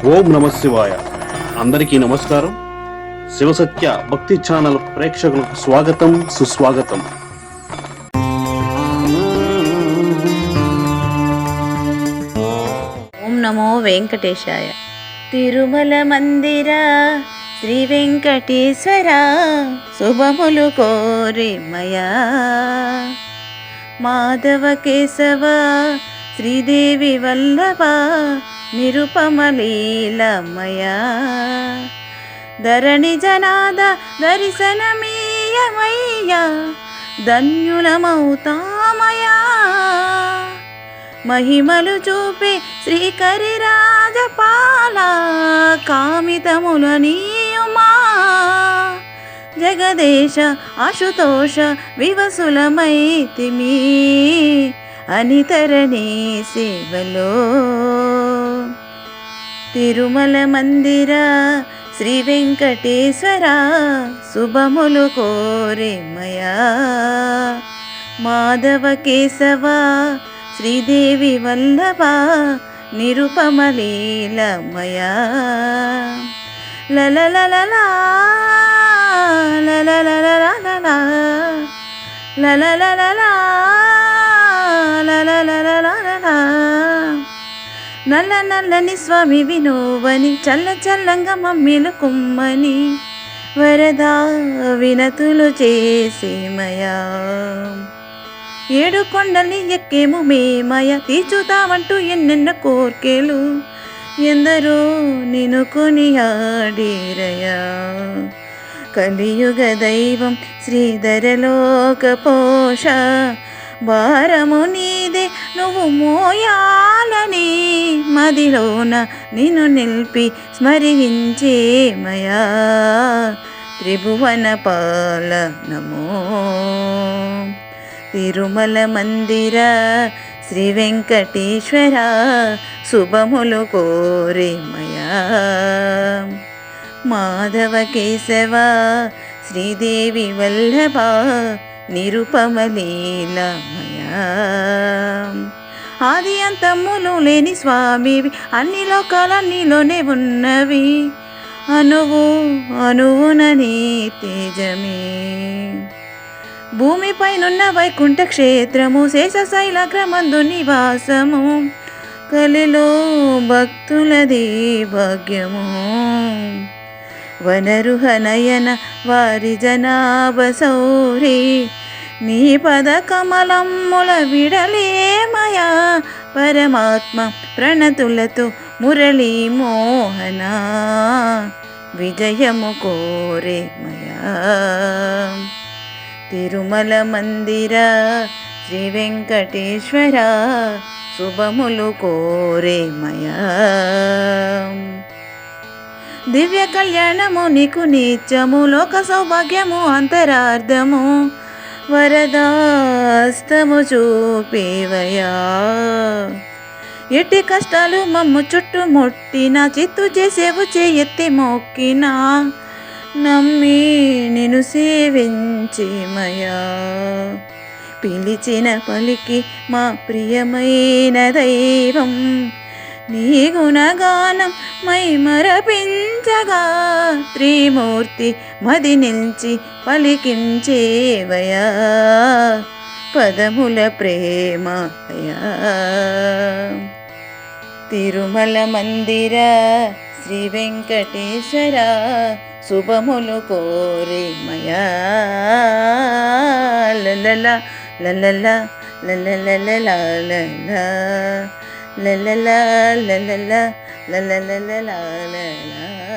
ఓం నమ శివాయ. అందరికీ నమస్కారం. శివసత్య భక్తి ఛానల్ ప్రేక్షకులకు స్వాగతం, సుస్వాగతం. ఓం నమో వెంకటేశాయ. తిరుమల మందిర శ్రీ వెంకటేశ్వర శుభములు కోరిమయా. మాధవ కేశవ శ్రీదేవి వల్లభ నిరుపమలీలమయా. ధరణి జనాద దర్శనమీయమయ్యా, ధన్యులమౌతామయా. మహిమలు చూపే శ్రీకరి రాజపాల కామితముల నీయుమా. జగదేశ ఆశుతోష వివసులమైతిమి అనితరణి సేవలో. తిరుమల మందిర శ్రీ వెంకటేశ్వర శుభములు కోరిమయా. మాధవ కేశవ శ్రీదేవి వల్లభ నిరుపమలీలమయా. లలలలలా లలలలలా లలలలలా లలలలలా. నల్ల నల్లని స్వామి వినోవని చల్ల చల్లంగా మమ్మీలు కుమ్మని వరదా వినతులు చేసేమయా. ఏడు కొండల్ని ఎక్కేము మేమయ, తీర్చుతామంటూ ఎన్నెన్న కోర్కెలు ఎందరో నిన్ను కొనియాడిరయా. కలియుగ దైవం శ్రీధరలోక పోష భారము నీదే నువ్వు మోయాలని మదిలోన నిన్ను నిలిపి స్మరించేమయా. త్రిభువన పాల నమో. తిరుమల మందిర శ్రీ వెంకటేశ్వర శుభములు కోరిమయా. మాధవ కేశవ శ్రీదేవి వల్లభ నిరుపమలీలమయా. ఆది అంతములు లేని స్వామివి, అన్ని లోకాలన్నీలోనే ఉన్నవి, అనువు అనువున నీ తేజమే. భూమిపైనున్న వైకుంఠ క్షేత్రము శేషశైలగ్రమందు నివాసము, కలిలో భక్తులది భాగ్యము. వనరుహ నయన వారి జనాభ సౌరి, నీ పద కమలమ్ముల విడలేమయా. పరమాత్మ ప్రణతులతో మురళీ మోహన విజయము కోరేమయా. తిరుమల మందిర శ్రీ వెంకటేశ్వర శుభములు కోరేమయా. దివ్య కళ్యాణము నీకు నిత్యము, లోక సౌభాగ్యము అంతరార్థము, వరదాస్తము చూపేవయా. ఎట్టి కష్టాలు మమ్ము చుట్టుముట్టిన, చిత్తు చేసేవు చేయెత్తి మొక్కినా, నమ్మి నిన్ను సేవించేమయా. పిలిచిన పలికి మా ప్రియమైన దైవం, నీ గుణగానం మై మరపించగా, త్రిమూర్తి మది నిల్చి పలికించేవయా. పదముల ప్రేమయా. తిరుమల మందిర శ్రీ వెంకటేశ్వర శుభములు కోరిమయా. లలల లలల లలలలలా లలల లలల లలల లలలలలా.